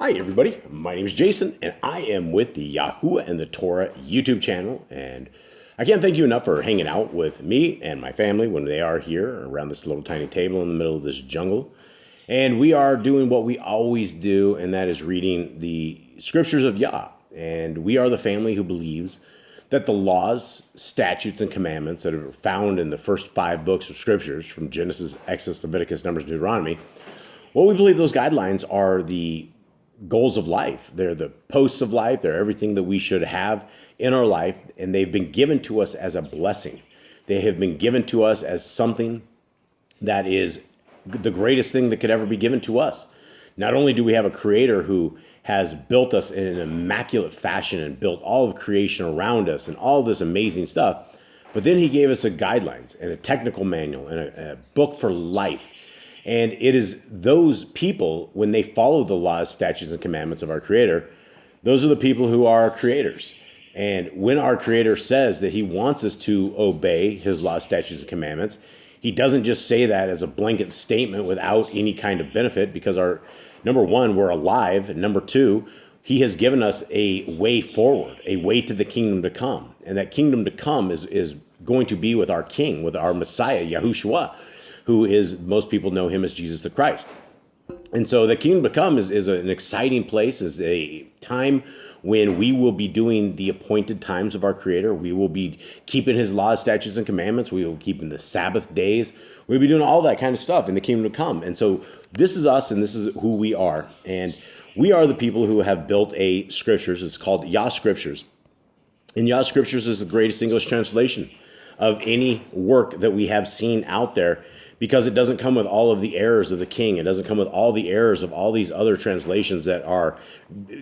Hi everybody, my name is Jason and I am with the Yahuwah and the Torah YouTube channel, and I can't thank you enough for hanging out with me and my family when they are here around this little tiny table in the middle of this jungle. And we are doing what we always do, and that is reading the scriptures of Yah. And we are the family who believes that the laws, statutes, and commandments that are found in the first 5 books of scriptures, from Genesis, Exodus, Leviticus, Numbers, and Deuteronomy, well, we believe those guidelines are the goals of life. They're the posts of life. They're everything that we should have in our life, and they've been given to us as a blessing. They have been given to us as something that is the greatest thing that could ever be given to us. Not only do we have a creator who has built us in an immaculate fashion and built all of creation around us and all this amazing stuff, but then he gave us a guidelines and a technical manual and a book for life. And it is those people, when they follow the laws, statutes, and commandments of our Creator, those are the people who are our creators. And when our Creator says that He wants us to obey His laws, statutes, and commandments, He doesn't just say that as a blanket statement without any kind of benefit, because number one, we're alive, and number two, He has given us a way forward, a way to the kingdom to come. And that kingdom to come is going to be with our King, with our Messiah, Yahushua, who is, most people know Him as Jesus the Christ. And so the kingdom to come is an exciting place, is a time when we will be doing the appointed times of our Creator. We will be keeping His laws, statutes, and commandments. We will be keeping the Sabbath days. We'll be doing all that kind of stuff in the kingdom to come. And so this is us, and this is who we are. And we are the people who have built a scriptures. It's called Yah Scriptures. And Yah Scriptures is the greatest English translation of any work that we have seen out there, because it doesn't come with all of the errors of the king. It doesn't come with all the errors of all these other translations that are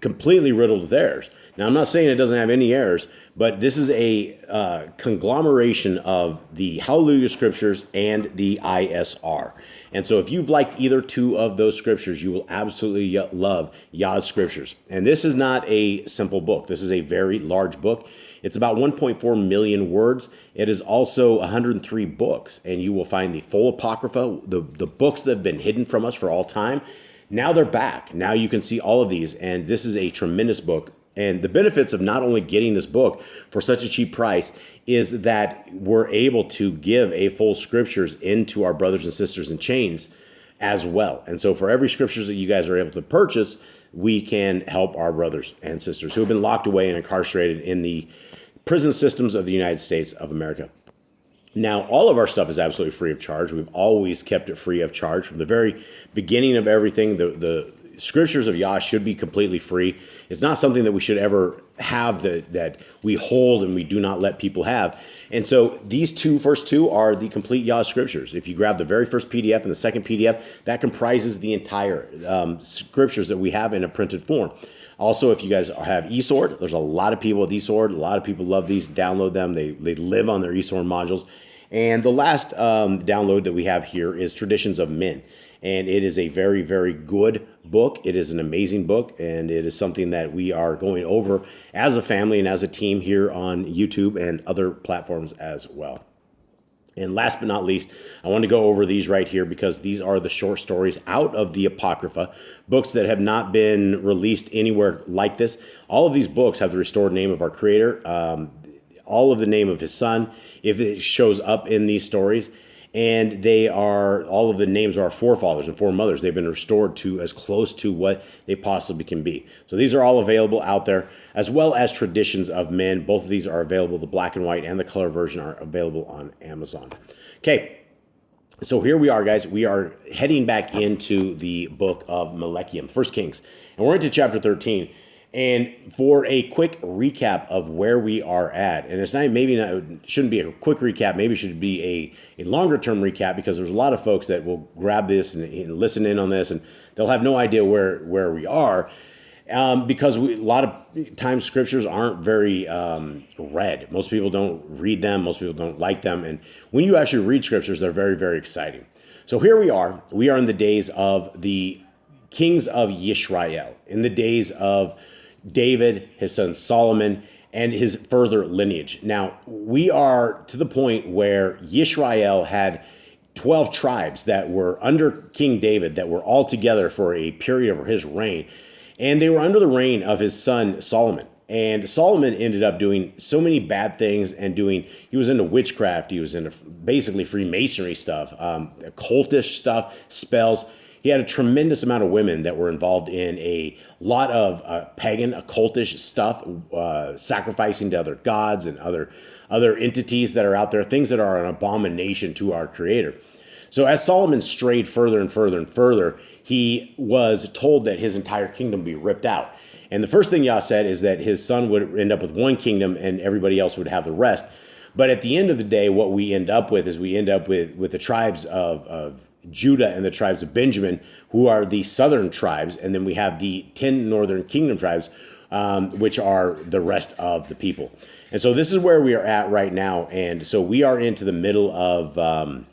completely riddled with errors. Now, I'm not saying it doesn't have any errors, but this is a conglomeration of the Hallelujah Scriptures and the ISR. And so if you've liked either two of those scriptures, you will absolutely love Yah's Scriptures. And this is not a simple book. This is a very large book. It's about 1.4 million words. It is also 103 books, and you will find the full Apocrypha, the books that have been hidden from us for all time. Now they're back. Now you can see all of these, and this is a tremendous book. And the benefits of not only getting this book for such a cheap price is that we're able to give a full scriptures into our brothers and sisters in chains as well. And so for every scriptures that you guys are able to purchase, we can help our brothers and sisters who have been locked away and incarcerated in the prison systems of the United States of America. Now, all of our stuff is absolutely free of charge. We've always kept it free of charge from the very beginning of everything. The scriptures of Yah should be completely free. It's not something that we should ever have that we hold and we do not let people have. And so these first two are the complete Yah scriptures. If you grab the very first PDF and the second PDF, that comprises the entire scriptures that we have in a printed form. Also, if you guys have eSword, there's a lot of people with eSword. A lot of people love these, download them. They live on their eSword modules. And the last download that we have here is Traditions of Men. And it is a very, very good book. It is an amazing book, and it is something that we are going over as a family and as a team here on YouTube and other platforms as well. And last but not least, I want to go over these right here, because these are the short stories out of the Apocrypha, books that have not been released anywhere like this. All of these books have the restored name of our Creator, all of the name of His Son, if it shows up in these stories. And all of the names of our forefathers and foremothers. They've been restored to as close to what they possibly can be. So these are all available out there, as well as Traditions of Men. Both of these are available. The black and white and the color version are available on Amazon. Okay, so here we are, guys. We are heading back into the book of MELAKIM, 1 Kings. And we're into chapter 13. And for a quick recap of where we are at, and it shouldn't be a quick recap, maybe it should be a longer term recap, because there's a lot of folks that will grab this and listen in on this, and they'll have no idea where we are, because a lot of times scriptures aren't very read. Most people don't read them. Most people don't like them. And when you actually read scriptures, they're very, very exciting. So here we are. We are in the days of the kings of Yisrael, in the days of David, his son Solomon, and his further lineage. Now, we are to the point where Yisrael had 12 tribes that were under King David, that were all together for a period of his reign. And they were under the reign of his son Solomon. And Solomon ended up doing so many bad things and he was into witchcraft. He was into basically Freemasonry stuff, occultish stuff, spells. He had a tremendous amount of women that were involved in a lot of pagan occultish stuff, sacrificing to other gods and other entities that are out there, things that are an abomination to our Creator. So as Solomon strayed further and further and further, he was told that his entire kingdom would be ripped out. And the first thing Yah said is that his son would end up with one kingdom and everybody else would have the rest. But at the end of the day, what we end up with is with the tribes of Judah and the tribes of Benjamin, who are the southern tribes. And then we have the 10 northern kingdom tribes, which are the rest of the people. And so this is where we are at right now. And so we are into the middle of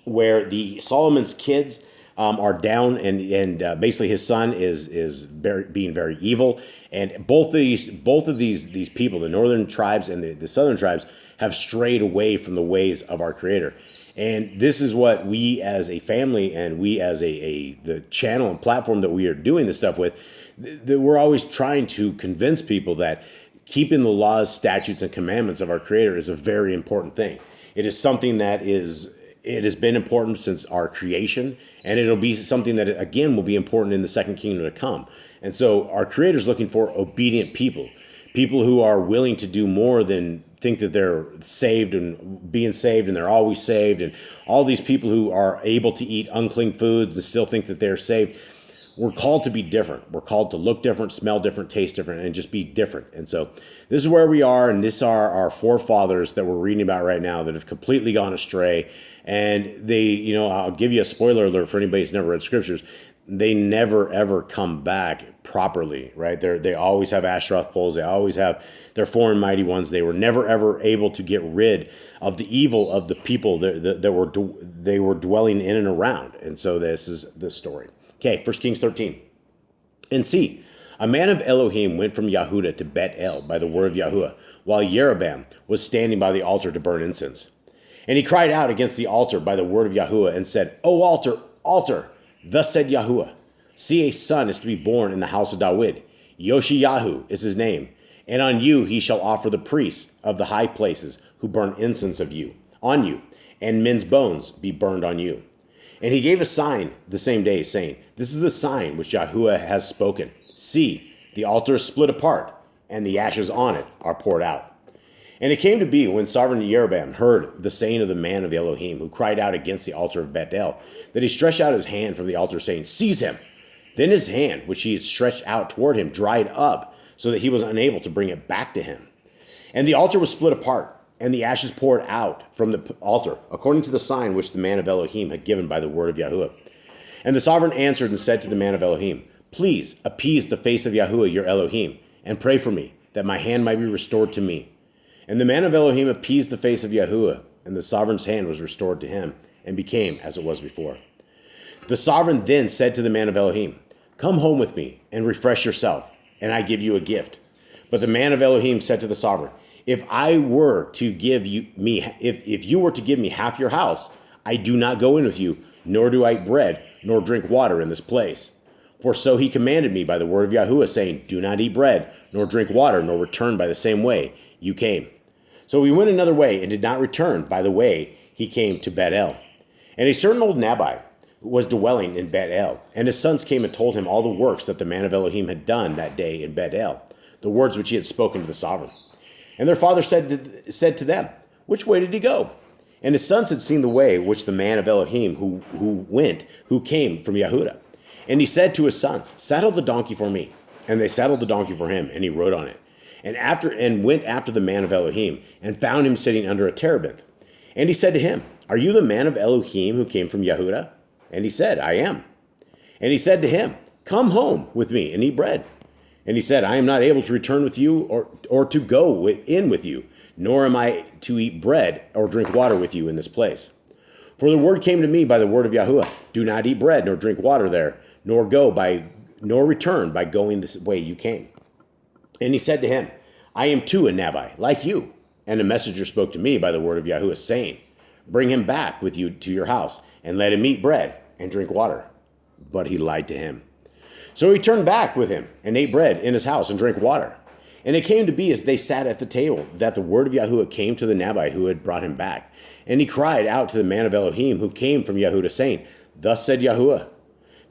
where the Solomon's kids are down, and basically his son is being very evil, and both of these people, the northern tribes and the southern tribes, have strayed away from the ways of our Creator. And this is what we as a family and we as the channel and platform that we are doing this stuff with, that we're always trying to convince people that keeping the laws, statutes, and commandments of our Creator is a very important thing. It is something that it has been important since our creation, and it'll be something that, again, will be important in the second kingdom to come. And so our Creator is looking for obedient people who are willing to do more than think that they're saved and being saved and they're always saved, and all these people who are able to eat unclean foods and still think that they're saved. We're called to be different. We're called to look different, smell different, taste different, and just be different. And so this is where we are, and these are our forefathers that we're reading about right now that have completely gone astray. And they, I'll give you a spoiler alert for anybody who's never read scriptures. They never, ever come back properly, right? They always have Ashtaroth poles. They always have their foreign mighty ones. They were never, ever able to get rid of the evil of the people that they were dwelling in and around. And so this is the story. Okay, 1 Kings 13. And see, a man of Elohim went from Yehudah to Bet-El by the word of Yahuwah, while Jeroboam was standing by the altar to burn incense. And he cried out against the altar by the word of Yahuwah and said, O altar, altar, thus said Yahuwah, see, a son is to be born in the house of David. Yoshiyahu is his name. And on you he shall offer the priests of the high places who burn incense on you, and men's bones be burned on you. And he gave a sign the same day, saying, This is the sign which Yahuwah has spoken. See, the altar is split apart, and the ashes on it are poured out. And it came to be, when sovereign Jeroboam heard the saying of the man of Elohim, who cried out against the altar of Bethel, that he stretched out his hand from the altar, saying, Seize him. Then his hand, which he had stretched out toward him, dried up, so that he was unable to bring it back to him. And the altar was split apart, and the ashes poured out from the altar, according to the sign which the man of Elohim had given by the word of Yahuwah. And the sovereign answered and said to the man of Elohim, Please appease the face of Yahuwah your Elohim, and pray for me, that my hand might be restored to me. And the man of Elohim appeased the face of Yahuwah, and the sovereign's hand was restored to him, and became as it was before. The sovereign then said to the man of Elohim, Come home with me, and refresh yourself, and I give you a gift. But the man of Elohim said to the sovereign, If you were to give me half your house, I do not go in with you, nor do I eat bread, nor drink water in this place. For so he commanded me by the word of Yahuwah, saying, Do not eat bread, nor drink water, nor return by the same way you came. So he went another way, and did not return by the way he came to Bet-El. And a certain old Nabai was dwelling in Bet-El, and his sons came and told him all the works that the man of Elohim had done that day in Bet-El, the words which he had spoken to the sovereign. And their father said to them, Which way did he go? And his sons had seen the way which the man of Elohim who came from Yehudah. And he said to his sons, Saddle the donkey for me. And they saddled the donkey for him, and he rode on it. And went after the man of Elohim, and found him sitting under a terebinth. And he said to him, Are you the man of Elohim who came from Yehudah? And he said, I am. And he said to him, Come home with me and eat bread. And he said, I am not able to return with you or to go in with you, nor am I to eat bread or drink water with you in this place. For the word came to me by the word of Yahuwah, Do not eat bread nor drink water there, nor return by going this way you came. And he said to him, I am too a Nabai, like you. And a messenger spoke to me by the word of Yahuwah, saying, Bring him back with you to your house, and let him eat bread and drink water. But he lied to him. So he turned back with him and ate bread in his house and drank water. And it came to be as they sat at the table that the word of Yahuwah came to the Nabai who had brought him back. And he cried out to the man of Elohim who came from Yahudah, saying, Thus said Yahuwah,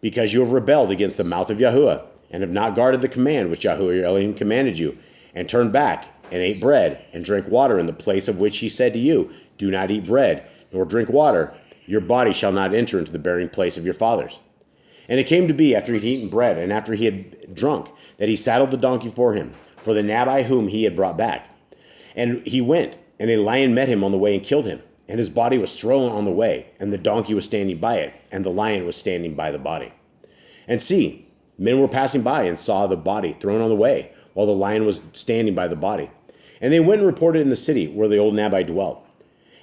because you have rebelled against the mouth of Yahuwah, and have not guarded the command which Yahuwah your Elohim commanded you, and turned back, and ate bread, and drank water in the place of which he said to you, Do not eat bread, nor drink water. Your body shall not enter into the burying place of your fathers. And it came to be, after he had eaten bread, and after he had drunk, that he saddled the donkey for him, for the Nabai whom he had brought back. And he went, and a lion met him on the way and killed him. And his body was thrown on the way, and the donkey was standing by it, and the lion was standing by the body. And see, men were passing by and saw the body thrown on the way, while the lion was standing by the body. And they went and reported in the city where the old Nabai dwelt.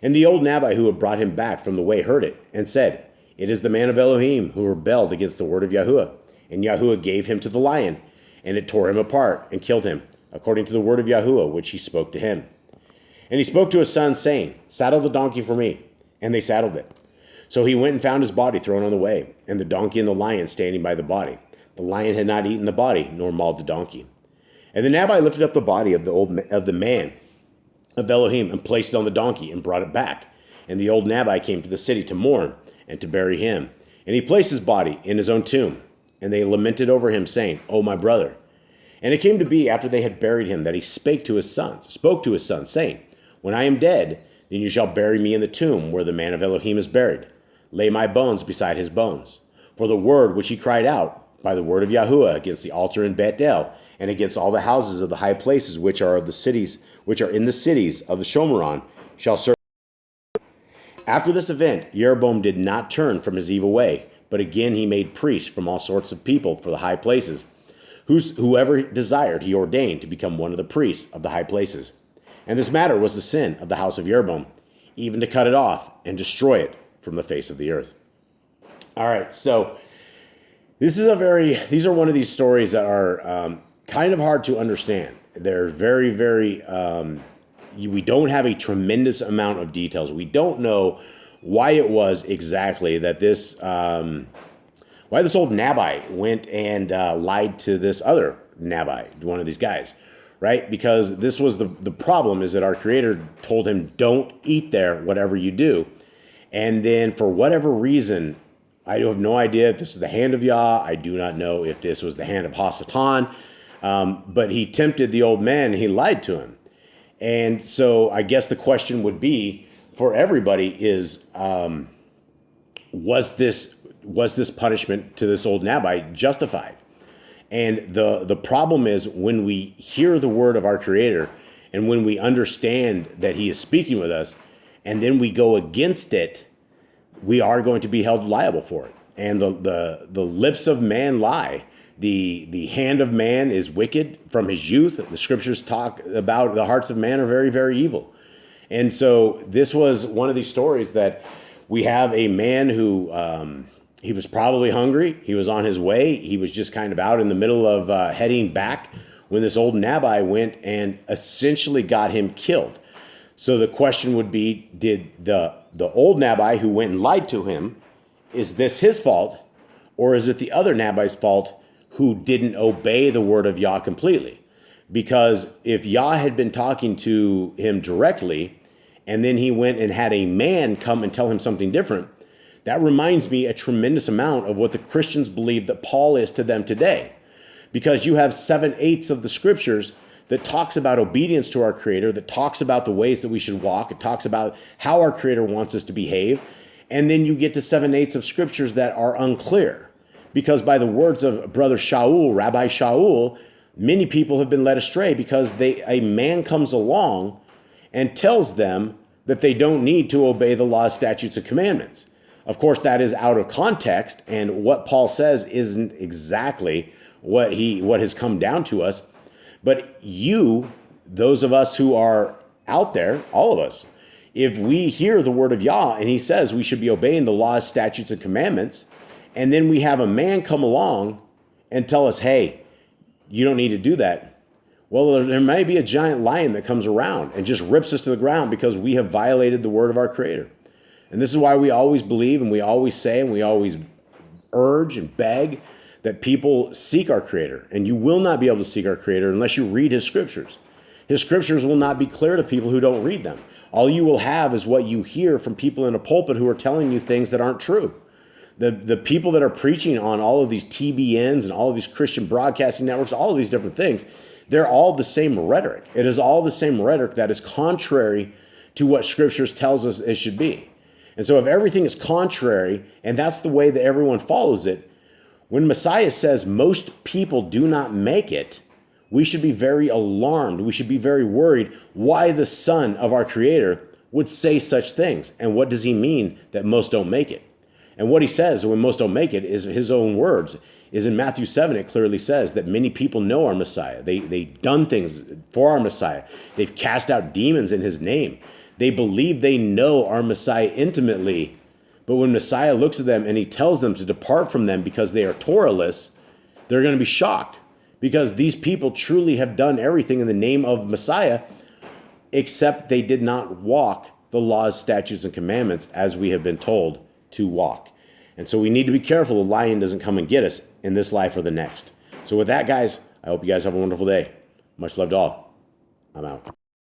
And the old Nabai who had brought him back from the way heard it, and said, It is the man of Elohim who rebelled against the word of Yahuwah. And Yahuwah gave him to the lion, and it tore him apart and killed him, according to the word of Yahuwah which he spoke to him. And he spoke to his son, saying, Saddle the donkey for me. And they saddled it. So he went and found his body thrown on the way, and the donkey and the lion standing by the body. The lion had not eaten the body, nor mauled the donkey. And the Nabai lifted up the body of the man of Elohim, and placed it on the donkey, and brought it back. And the old Nabai came to the city to mourn, and to bury him. And he placed his body in his own tomb. And they lamented over him, saying, O my brother. And it came to be, after they had buried him, that he spoke to his sons, saying, When I am dead, then you shall bury me in the tomb where the man of Elohim is buried. Lay my bones beside his bones. For the word which he cried out by the word of Yahuwah against the altar in Bethel, and against all the houses of the high places which are in the cities of the Shomeron, shall serve. After this event, Jeroboam did not turn from his evil way, but again he made priests from all sorts of people for the high places. Whoever desired he ordained to become one of the priests of the high places. And this matter was the sin of the house of Jeroboam, even to cut it off and destroy it from the face of the earth. All right, so these are one of these stories that are kind of hard to understand. They're very, very, we don't have a tremendous amount of details. We don't know why it was exactly that why this old Nabai went and lied to this other Nabai, one of these guys, right? Because this was the problem, is that our Creator told him, don't eat there, whatever you do. And then for whatever reason, I have no idea if this is the hand of Yah. I do not know if this was the hand of Hasatan. But he tempted the old man and he lied to him. And so I guess the question would be for everybody is, was this punishment to this old Nabai justified? And the problem is when we hear the word of our Creator and when we understand that he is speaking with us and then we go against it, we are going to be held liable for it. And the lips of man lie. The hand of man is wicked from his youth. The scriptures talk about the hearts of man are very, very evil. And so this was one of these stories that we have a man who, he was probably hungry. He was on his way. He was just kind of out in the middle of heading back when this old Nabai went and essentially got him killed. So the question would be, did the old Nabai who went and lied to him, is this his fault? Or is it the other Nabai's fault who didn't obey the word of Yah completely? Because if Yah had been talking to him directly, and then he went and had a man come and tell him something different, that reminds me a tremendous amount of what the Christians believe that Paul is to them today. Because you have 7/8 of the scriptures that talks about obedience to our Creator, that talks about the ways that we should walk. It talks about how our Creator wants us to behave. And then you get to 7/8 of scriptures that are unclear. Because by the words of Brother Shaul, Rabbi Shaul, many people have been led astray because a man comes along and tells them that they don't need to obey the laws, statutes, and commandments. Of course, that is out of context, and what Paul says isn't exactly what has come down to us. But those of us who are out there, all of us, if we hear the word of Yah and he says we should be obeying the laws, statutes, and commandments, and then we have a man come along and tell us, hey, you don't need to do that. Well, there may be a giant lion that comes around and just rips us to the ground because we have violated the word of our Creator. And this is why we always believe and we always say and we always urge and beg that people seek our Creator. And you will not be able to seek our Creator unless you read His Scriptures. His Scriptures will not be clear to people who don't read them. All you will have is what you hear from people in a pulpit who are telling you things that aren't true. The people that are preaching on all of these TBNs and all of these Christian broadcasting networks, all of these different things, they're all the same rhetoric. It is all the same rhetoric that is contrary to what Scriptures tells us it should be. And so if everything is contrary, and that's the way that everyone follows it, when Messiah says most people do not make it, we should be very alarmed. We should be very worried why the Son of our Creator would say such things. And what does He mean that most don't make it? And what He says when most don't make it is His own words. Is in Matthew 7, it clearly says that many people know our Messiah. They've done things for our Messiah. They've cast out demons in His name. They believe they know our Messiah intimately. But when Messiah looks at them and He tells them to depart from them because they are Torahless, they're going to be shocked. Because these people truly have done everything in the name of Messiah, except they did not walk the laws, statutes, and commandments as we have been told to walk. And so we need to be careful the lion doesn't come and get us in this life or the next. So with that, guys, I hope you guys have a wonderful day. Much love to all. I'm out.